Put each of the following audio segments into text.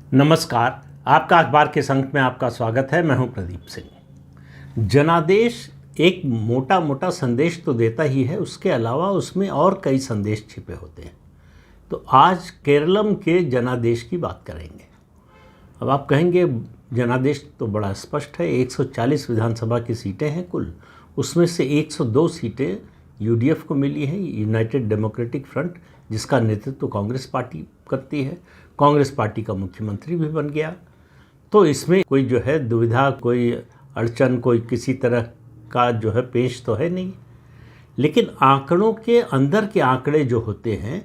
नमस्कार। आपका अखबार के संग में आपका स्वागत है। मैं हूं प्रदीप सिंह। जनादेश एक मोटा मोटा संदेश तो देता ही है, उसके अलावा उसमें और कई संदेश छिपे होते हैं। तो आज केरलम के जनादेश की बात करेंगे। अब आप कहेंगे जनादेश तो बड़ा स्पष्ट है, 140 विधानसभा की सीटें हैं कुल, उसमें से 102 सीटें यूडीएफ को मिली हैं, यूनाइटेड डेमोक्रेटिक फ्रंट, जिसका नेतृत्व कांग्रेस पार्टी करती है। कांग्रेस पार्टी का मुख्यमंत्री भी बन गया। तो इसमें कोई जो है दुविधा, कोई अड़चन, कोई किसी तरह का जो है पेश तो है नहीं। लेकिन आंकड़ों के अंदर के आंकड़े जो होते हैं,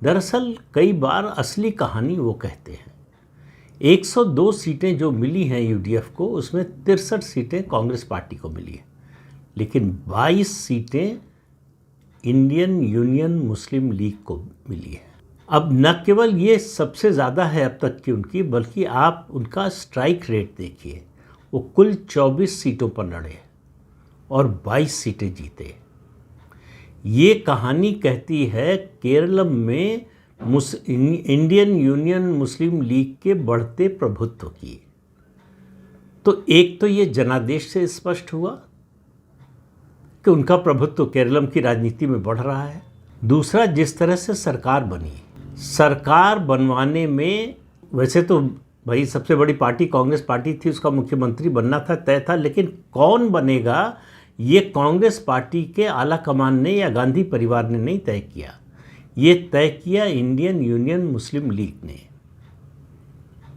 दरअसल कई बार असली कहानी वो कहते हैं। 102 सीटें जो मिली हैं यूडीएफ को, उसमें 63 सीटें कांग्रेस पार्टी को मिली हैं, लेकिन 22 सीटें इंडियन यूनियन मुस्लिम लीग को मिली है। अब न केवल ये सबसे ज़्यादा है अब तक की उनकी, बल्कि आप उनका स्ट्राइक रेट देखिए। वो कुल 24 सीटों पर लड़े और 22 सीटें जीते। ये कहानी कहती है केरलम में इंडियन यूनियन मुस्लिम लीग के बढ़ते प्रभुत्व की। तो एक तो ये जनादेश से स्पष्ट हुआ कि उनका प्रभुत्व केरलम की राजनीति में बढ़ रहा है। दूसरा, जिस तरह से सरकार बनी, सरकार बनवाने में वैसे तो भाई सबसे बड़ी पार्टी कांग्रेस पार्टी थी, उसका मुख्यमंत्री बनना था, तय था, लेकिन कौन बनेगा ये कांग्रेस पार्टी के आला कमान ने या गांधी परिवार ने नहीं तय किया। ये तय किया इंडियन यूनियन मुस्लिम लीग ने।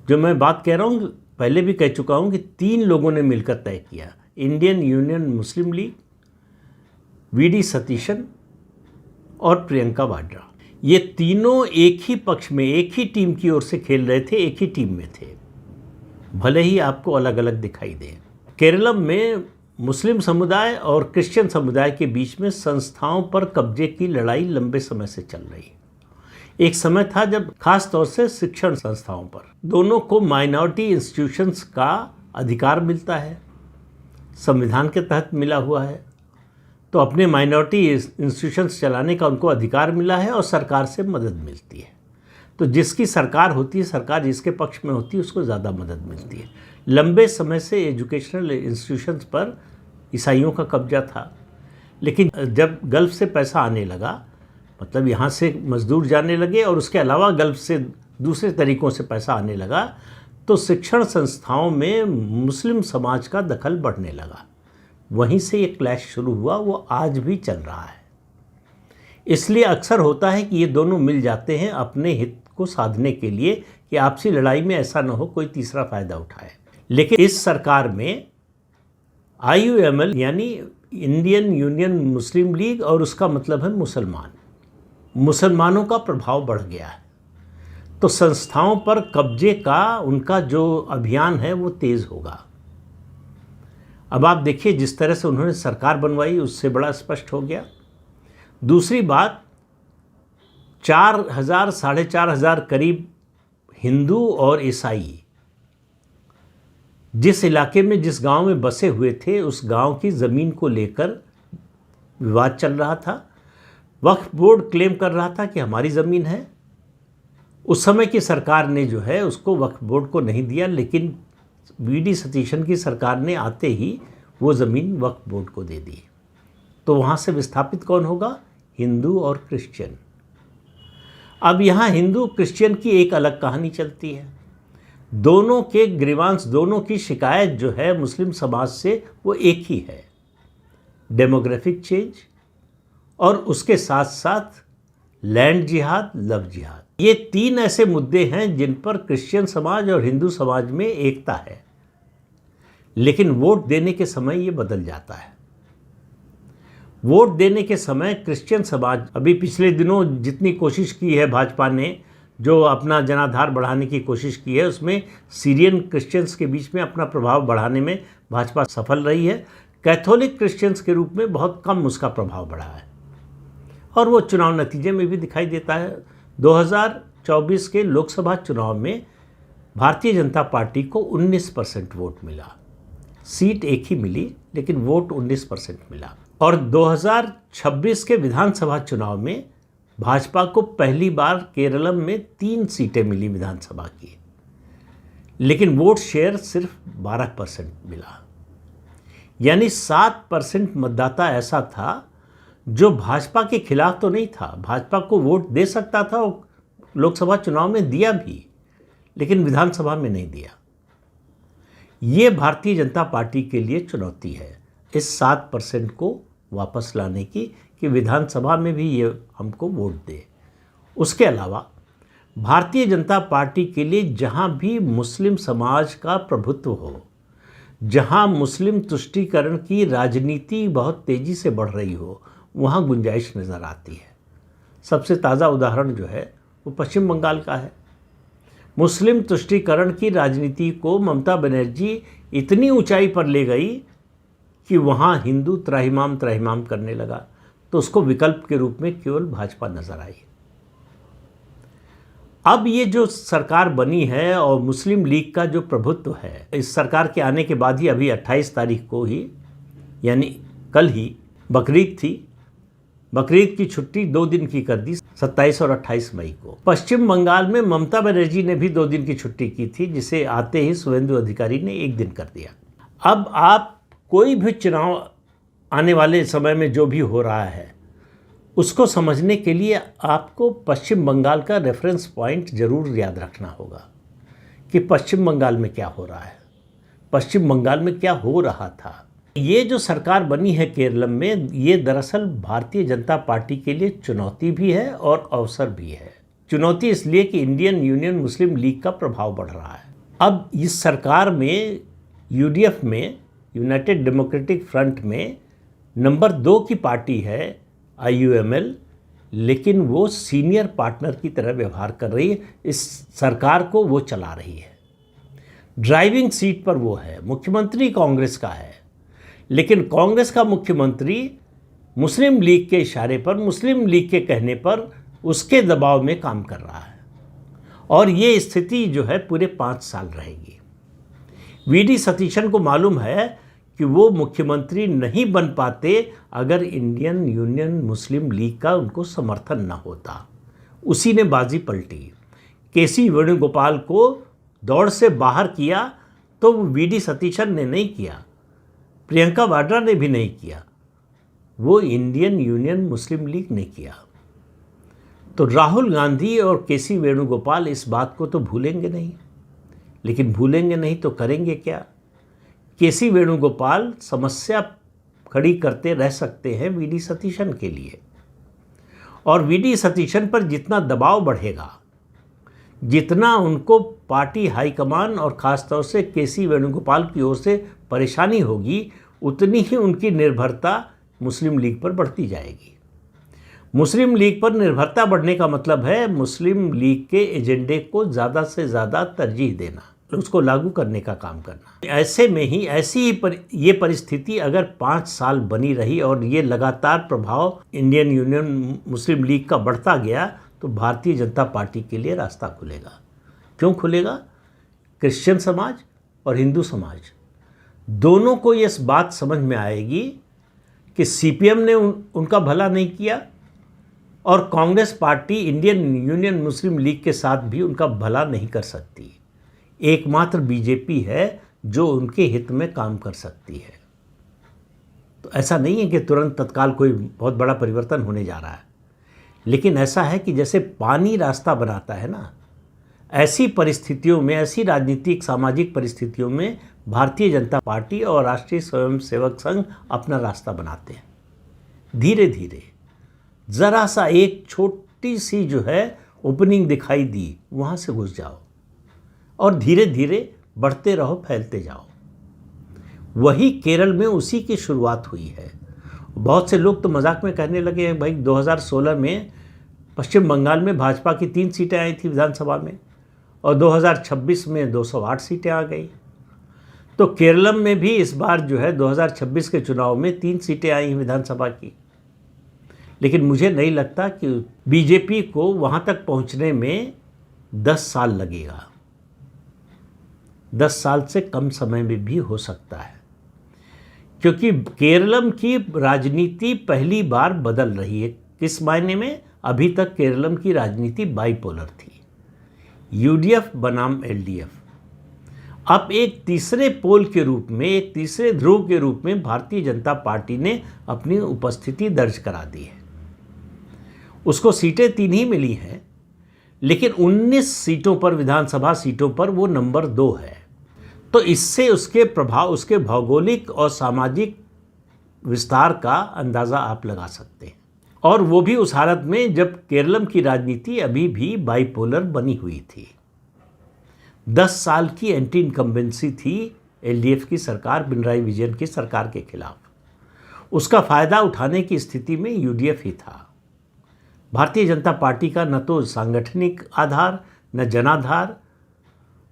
जो मैं बात कह रहा हूँ, पहले भी कह चुका हूँ कि 3 लोगों ने मिलकर तय किया। इंडियन यूनियन मुस्लिम लीग, वीडी सतीशन और प्रियंका वाड्रा। ये तीनों एक ही पक्ष में, एक ही टीम की ओर से खेल रहे थे, एक ही टीम में थे, भले ही आपको अलग अलग दिखाई दे। केरलम में मुस्लिम समुदाय और क्रिश्चियन समुदाय के बीच में संस्थाओं पर कब्जे की लड़ाई लंबे समय से चल रही है। एक समय था जब खास तौर से शिक्षण संस्थाओं पर दोनों को माइनॉरिटी इंस्टीट्यूशंस का अधिकार मिलता है, संविधान के तहत मिला हुआ है। तो अपने माइनॉरिटी इंस्टीट्यूशंस चलाने का उनको अधिकार मिला है और सरकार से मदद मिलती है। तो जिसकी सरकार होती है, सरकार जिसके पक्ष में होती है, उसको ज़्यादा मदद मिलती है। लंबे समय से एजुकेशनल इंस्टीट्यूशंस पर ईसाइयों का कब्जा था, लेकिन जब गल्फ़ से पैसा आने लगा, मतलब यहाँ से मज़दूर जाने लगे और उसके अलावा गल्फ़ से दूसरे तरीक़ों से पैसा आने लगा, तो शिक्षण संस्थाओं में मुस्लिम समाज का दखल बढ़ने लगा। वहीं से ये क्लैश शुरू हुआ, वो आज भी चल रहा है। इसलिए अक्सर होता है कि ये दोनों मिल जाते हैं अपने हित को साधने के लिए, कि आपसी लड़ाई में ऐसा न हो कोई तीसरा फ़ायदा उठाए। लेकिन इस सरकार में IUML यानी इंडियन यूनियन मुस्लिम लीग, और उसका मतलब है मुसलमानों का प्रभाव बढ़ गया है। तो संस्थाओं पर कब्जे का उनका जो अभियान है वो तेज़ होगा। अब आप देखिए जिस तरह से उन्होंने सरकार बनवाई, उससे बड़ा स्पष्ट हो गया। दूसरी बात, 4,000 साढ़े 4,000 करीब हिंदू और ईसाई जिस इलाके में, जिस गांव में बसे हुए थे, उस गांव की ज़मीन को लेकर विवाद चल रहा था। वक्फ बोर्ड क्लेम कर रहा था कि हमारी ज़मीन है। उस समय की सरकार ने जो है उसको वक्फ बोर्ड को नहीं दिया, लेकिन वीडी सतीशन की सरकार ने आते ही वो ज़मीन वक्फ बोर्ड को दे दी। तो वहाँ से विस्थापित कौन होगा? हिंदू और क्रिश्चियन। अब यहाँ हिंदू क्रिश्चियन की एक अलग कहानी चलती है। दोनों के ग्रीवांस, दोनों की शिकायत जो है मुस्लिम समाज से, वो एक ही है, डेमोग्राफिक चेंज, और उसके साथ साथ लैंड जिहाद, लव जिहाद। ये 3 ऐसे मुद्दे हैं जिन पर क्रिश्चियन समाज और हिंदू समाज में एकता है, लेकिन वोट देने के समय ये बदल जाता है। वोट देने के समय क्रिश्चियन समाज, अभी पिछले दिनों जितनी कोशिश की है भाजपा ने, जो अपना जनाधार बढ़ाने की कोशिश की है, उसमें सीरियन क्रिश्चियंस के बीच में अपना प्रभाव बढ़ाने में भाजपा सफल रही है। कैथोलिक क्रिश्चियंस के रूप में बहुत कम उसका प्रभाव बढ़ा है, और वो चुनाव नतीजे में भी दिखाई देता है। 2024 के लोकसभा चुनाव में भारतीय जनता पार्टी को 19% वोट मिला। सीट एक ही मिली, लेकिन वोट 19% मिला। और 2026 के विधानसभा चुनाव में भाजपा को पहली बार केरलम में 3 सीटें मिली विधानसभा की। लेकिन वोट शेयर सिर्फ 12% मिला। यानी 7% मतदाता ऐसा था जो भाजपा के खिलाफ तो नहीं था, भाजपा को वोट दे सकता था और लोकसभा चुनाव में दिया भी, लेकिन विधानसभा में नहीं दिया। ये भारतीय जनता पार्टी के लिए चुनौती है इस 7% को वापस लाने की, कि विधानसभा में भी ये हमको वोट दे। उसके अलावा भारतीय जनता पार्टी के लिए जहाँ भी मुस्लिम समाज का प्रभुत्व हो, जहाँ मुस्लिम तुष्टीकरण की राजनीति बहुत तेज़ी से बढ़ रही हो, वहाँ गुंजाइश नज़र आती है। सबसे ताज़ा उदाहरण जो है वो पश्चिम बंगाल का है। मुस्लिम तुष्टीकरण की राजनीति को ममता बनर्जी इतनी ऊंचाई पर ले गई कि वहाँ हिंदू त्राहिमाम त्राहिमाम करने लगा, तो उसको विकल्प के रूप में केवल भाजपा नजर आई। अब ये जो सरकार बनी है और मुस्लिम लीग का जो प्रभुत्व है, इस सरकार के आने के बाद ही अभी 28 तारीख को ही, यानी कल ही बकरीद थी, बकरीद की छुट्टी 2 दिन की कर दी, 27 और 28 मई को। पश्चिम बंगाल में ममता बनर्जी ने भी 2 दिन की छुट्टी की थी, जिसे आते ही शुभेंदु अधिकारी ने 1 दिन कर दिया। अब आप कोई भी चुनाव आने वाले समय में जो भी हो रहा है, उसको समझने के लिए आपको पश्चिम बंगाल का रेफरेंस पॉइंट ज़रूर याद रखना होगा कि पश्चिम बंगाल में क्या हो रहा है, पश्चिम बंगाल में क्या हो रहा था। ये जो सरकार बनी है केरल में, ये दरअसल भारतीय जनता पार्टी के लिए चुनौती भी है और अवसर भी है। चुनौती इसलिए कि इंडियन यूनियन मुस्लिम लीग का प्रभाव बढ़ रहा है। अब इस सरकार में यूडीएफ में, यूनाइटेड डेमोक्रेटिक फ्रंट में नंबर 2 की पार्टी है आईयूएमएल, लेकिन वो सीनियर पार्टनर की तरह व्यवहार कर रही है। इस सरकार को वो चला रही है, ड्राइविंग सीट पर वो है। मुख्यमंत्री कांग्रेस का है, लेकिन कांग्रेस का मुख्यमंत्री मुस्लिम लीग के इशारे पर, मुस्लिम लीग के कहने पर, उसके दबाव में काम कर रहा है। और ये स्थिति जो है पूरे 5 साल रहेगी। वीडी सतीशन को मालूम है कि वो मुख्यमंत्री नहीं बन पाते अगर इंडियन यूनियन मुस्लिम लीग का उनको समर्थन न होता। उसी ने बाजी पलटी। केसी वेणुगोपाल को दौड़ से बाहर किया तो वीडी सतीशन ने नहीं किया, प्रियंका वाड्रा ने भी नहीं किया, वो इंडियन यूनियन मुस्लिम लीग ने किया। तो राहुल गांधी और केसी वेणुगोपाल इस बात को तो भूलेंगे नहीं, लेकिन भूलेंगे नहीं तो करेंगे क्या। केसी वेणुगोपाल समस्या खड़ी करते रह सकते हैं वीडी सतीशन के लिए, और वीडी सतीशन पर जितना दबाव बढ़ेगा, जितना उनको पार्टी हाईकमान और ख़ासतौर से केसी वेणुगोपाल की ओर से परेशानी होगी, उतनी ही उनकी निर्भरता मुस्लिम लीग पर बढ़ती जाएगी। मुस्लिम लीग पर निर्भरता बढ़ने का मतलब है मुस्लिम लीग के एजेंडे को ज़्यादा से ज़्यादा तरजीह देना, उसको लागू करने का काम करना। ऐसे में ही ये परिस्थिति अगर 5 साल बनी रही और ये लगातार प्रभाव इंडियन यूनियन मुस्लिम लीग का बढ़ता गया, तो भारतीय जनता पार्टी के लिए रास्ता खुलेगा। क्यों खुलेगा? क्रिश्चियन समाज और हिंदू समाज दोनों को ये बात समझ में आएगी कि सीपीएम ने उनका भला नहीं किया, और कांग्रेस पार्टी इंडियन यूनियन मुस्लिम लीग के साथ भी उनका भला नहीं कर सकती। एकमात्र बीजेपी है जो उनके हित में काम कर सकती है। तो ऐसा नहीं है कि तुरंत तत्काल कोई बहुत बड़ा परिवर्तन होने जा रहा है, लेकिन ऐसा है कि जैसे पानी रास्ता बनाता है ना, ऐसी परिस्थितियों में, ऐसी राजनीतिक सामाजिक परिस्थितियों में भारतीय जनता पार्टी और राष्ट्रीय स्वयंसेवक संघ अपना रास्ता बनाते हैं। धीरे धीरे ज़रा सा एक छोटी सी जो है ओपनिंग दिखाई दी, वहाँ से घुस जाओ और धीरे धीरे बढ़ते रहो, फैलते जाओ। वही केरल में उसी की शुरुआत हुई है। बहुत से लोग तो मजाक में कहने लगे हैं, भाई 2016 में पश्चिम बंगाल में भाजपा की 3 सीटें आई थी विधानसभा में, और 2026 में 208 सीटें आ गई। तो केरलम में भी इस बार जो है 2026 के चुनाव में 3 सीटें आई हैं विधानसभा की। लेकिन मुझे नहीं लगता कि बीजेपी को वहाँ तक पहुँचने में 10 साल लगेगा। 10 साल से कम समय में भी हो सकता है, क्योंकि केरलम की राजनीति पहली बार बदल रही है। किस मायने में? अभी तक केरलम की राजनीति बाइपोलर थी, यूडीएफ बनाम एलडीएफ। अब एक तीसरे पोल के रूप में, एक तीसरे ध्रुव के रूप में भारतीय जनता पार्टी ने अपनी उपस्थिति दर्ज करा दी है। उसको सीटें 3 ही मिली हैं, लेकिन 19 सीटों पर, विधानसभा सीटों पर वो नंबर 2 है। तो इससे उसके प्रभाव, उसके भौगोलिक और सामाजिक विस्तार का अंदाज़ा आप लगा सकते हैं। और वो भी उस हालत में जब केरलम की राजनीति अभी भी बाइपोलर बनी हुई थी। 10 साल की एंटी इनकम्बेंसी थी एलडीएफ की सरकार, पिनराई विजयन की सरकार के खिलाफ। उसका फ़ायदा उठाने की स्थिति में यूडीएफ ही था। भारतीय जनता पार्टी का न तो सांगठनिक आधार, न जनाधार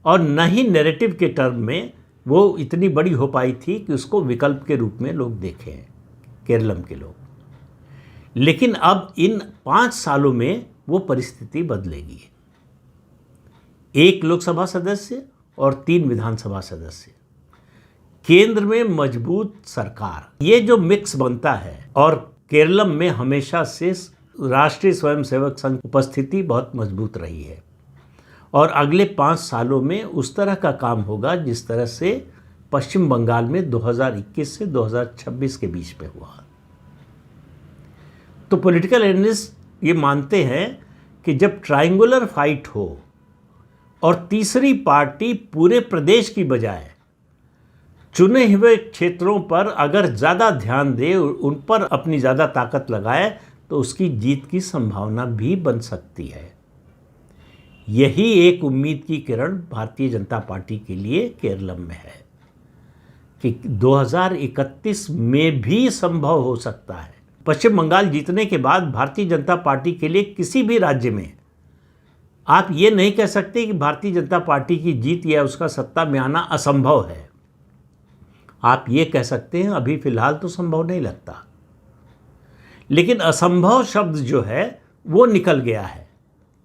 और न ही नैरेटिव के टर्म में वो इतनी बड़ी हो पाई थी कि उसको विकल्प के रूप में लोग देखें, केरलम के लोग। लेकिन अब इन 5 सालों में वो परिस्थिति बदलेगी। 1 लोकसभा सदस्य और 3 विधानसभा सदस्य, केंद्र में मजबूत सरकार, ये जो मिक्स बनता है, और केरलम में हमेशा से राष्ट्रीय स्वयंसेवक संघ उपस्थिति बहुत मजबूत रही है। और अगले 5 सालों में उस तरह का काम होगा जिस तरह से पश्चिम बंगाल में 2021 से 2026 के बीच में हुआ। तो पॉलिटिकल एनालिस्ट ये मानते हैं कि जब ट्रायंगुलर फाइट हो और तीसरी पार्टी पूरे प्रदेश की बजाय चुने हुए क्षेत्रों पर अगर ज़्यादा ध्यान दे, उन पर अपनी ज़्यादा ताकत लगाए, तो उसकी जीत की संभावना भी बन सकती है। यही एक उम्मीद की किरण भारतीय जनता पार्टी के लिए केरलम में है कि 2031 में भी संभव हो सकता है। पश्चिम बंगाल जीतने के बाद भारतीय जनता पार्टी के लिए किसी भी राज्य में आप ये नहीं कह सकते कि भारतीय जनता पार्टी की जीत या उसका सत्ता में आना असंभव है। आप ये कह सकते हैं अभी फिलहाल तो संभव नहीं लगता, लेकिन असंभव शब्द जो है वो निकल गया है,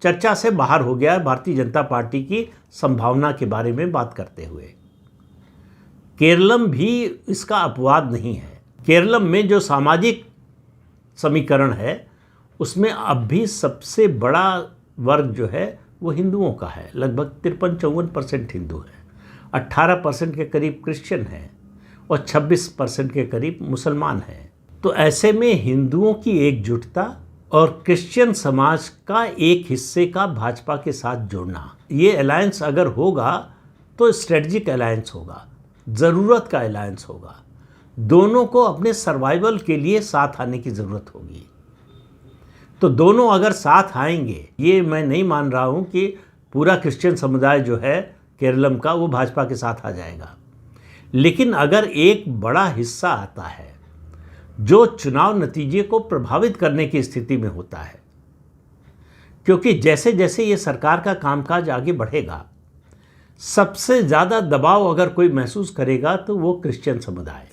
चर्चा से बाहर हो गया है भारतीय जनता पार्टी की संभावना के बारे में बात करते हुए। केरलम भी इसका अपवाद नहीं है। केरलम में जो सामाजिक समीकरण है उसमें अब भी सबसे बड़ा वर्ग जो है वो हिंदुओं का है। लगभग 53-54% हिंदू है, 18% के करीब क्रिश्चियन हैं और 26% के करीब मुसलमान हैं। तो ऐसे में हिंदुओं की एकजुटता और क्रिश्चियन समाज का एक हिस्से का भाजपा के साथ जोड़ना, ये अलायंस अगर होगा तो स्ट्रेटजिक अलायंस होगा, ज़रूरत का अलायंस होगा। दोनों को अपने सर्वाइवल के लिए साथ आने की ज़रूरत होगी। तो दोनों अगर साथ आएंगे, ये मैं नहीं मान रहा हूँ कि पूरा क्रिश्चियन समुदाय जो है केरलम का वो भाजपा के साथ आ जाएगा, लेकिन अगर एक बड़ा हिस्सा आता है जो चुनाव नतीजे को प्रभावित करने की स्थिति में होता है, क्योंकि जैसे जैसे ये सरकार का कामकाज आगे बढ़ेगा, सबसे ज़्यादा दबाव अगर कोई महसूस करेगा तो वो क्रिश्चियन समुदाय,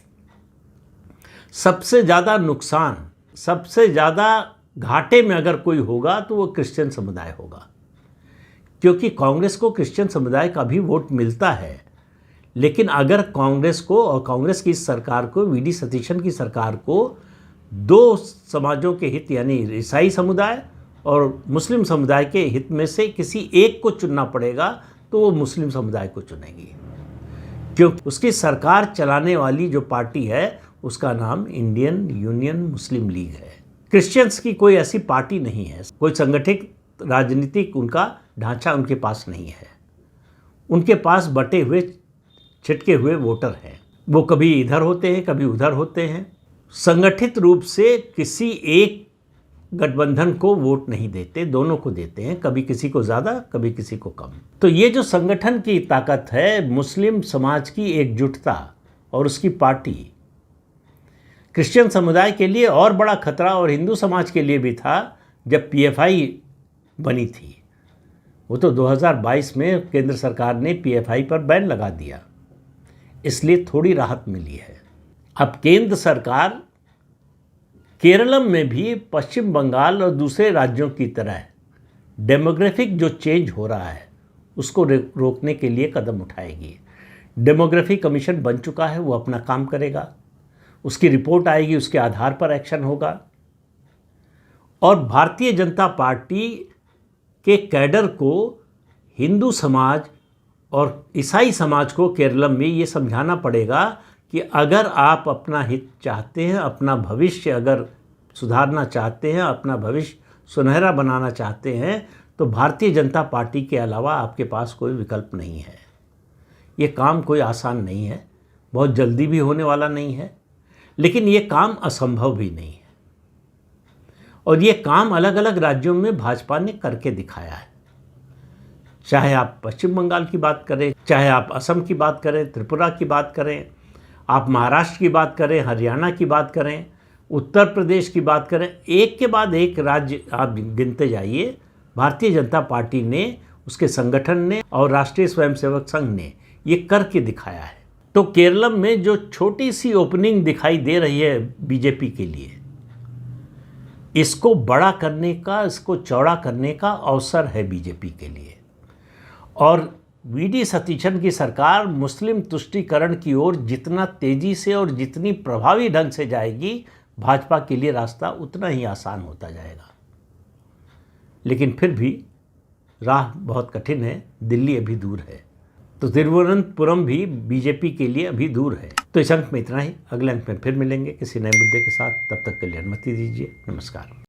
सबसे ज़्यादा नुकसान, सबसे ज़्यादा घाटे में अगर कोई होगा तो वो क्रिश्चियन समुदाय होगा। क्योंकि कांग्रेस को क्रिश्चियन समुदाय का भी वोट मिलता है, लेकिन अगर कांग्रेस को और कांग्रेस की सरकार को, वीडी सतीशन की सरकार को 2 समाजों के हित यानी ईसाई समुदाय और मुस्लिम समुदाय के हित में से किसी एक को चुनना पड़ेगा, तो वो मुस्लिम समुदाय को चुनेगी, क्योंकि उसकी सरकार चलाने वाली जो पार्टी है उसका नाम इंडियन यूनियन मुस्लिम लीग है। क्रिश्चियंस की कोई ऐसी पार्टी नहीं है, कोई संगठित राजनीतिक उनका ढांचा उनके पास नहीं है। उनके पास बटे हुए छिटके हुए वोटर हैं, वो कभी इधर होते हैं कभी उधर होते हैं। संगठित रूप से किसी एक गठबंधन को वोट नहीं देते, दोनों को देते हैं, कभी किसी को ज़्यादा कभी किसी को कम। तो ये जो संगठन की ताकत है, मुस्लिम समाज की एकजुटता और उसकी पार्टी, क्रिश्चियन समुदाय के लिए और बड़ा खतरा और हिंदू समाज के लिए भी था जब पीएफआई बनी थी। वो तो 2022 में केंद्र सरकार ने पीएफआई पर बैन लगा दिया, इसलिए थोड़ी राहत मिली है। अब केंद्र सरकार केरलम में भी पश्चिम बंगाल और दूसरे राज्यों की तरह डेमोग्राफिक जो चेंज हो रहा है उसको रोकने के लिए कदम उठाएगी। डेमोग्राफी कमीशन बन चुका है, वो अपना काम करेगा, उसकी रिपोर्ट आएगी, उसके आधार पर एक्शन होगा। और भारतीय जनता पार्टी के कैडर को हिंदू समाज और ईसाई समाज को केरलम में ये समझाना पड़ेगा कि अगर आप अपना हित चाहते हैं, अपना भविष्य अगर सुधारना चाहते हैं, अपना भविष्य सुनहरा बनाना चाहते हैं, तो भारतीय जनता पार्टी के अलावा आपके पास कोई विकल्प नहीं है। ये काम कोई आसान नहीं है, बहुत जल्दी भी होने वाला नहीं है, लेकिन ये काम असंभव भी नहीं है। और ये काम अलग अलग राज्यों में भाजपा ने करके दिखाया है। चाहे आप पश्चिम बंगाल की बात करें, चाहे आप असम की बात करें, त्रिपुरा की बात करें, आप महाराष्ट्र की बात करें, हरियाणा की बात करें, उत्तर प्रदेश की बात करें, एक के बाद एक राज्य आप गिनते जाइए, भारतीय जनता पार्टी ने, उसके संगठन ने और राष्ट्रीय स्वयंसेवक संघ ने ये करके दिखाया है। तो केरलम में जो छोटी सी ओपनिंग दिखाई दे रही है बीजेपी के लिए, इसको बड़ा करने का, इसको चौड़ा करने का अवसर है बीजेपी के लिए। और वी.डी. सतीशन की सरकार मुस्लिम तुष्टीकरण की ओर जितना तेजी से और जितनी प्रभावी ढंग से जाएगी, भाजपा के लिए रास्ता उतना ही आसान होता जाएगा। लेकिन फिर भी राह बहुत कठिन है, दिल्ली अभी दूर है, तो तिरुवनंतपुरम भी बीजेपी के लिए अभी दूर है। तो इस अंक में इतना ही, अगले अंक में फिर मिलेंगे किसी नए मुद्दे के साथ। तब तक के लिए अनुमति दीजिए। नमस्कार।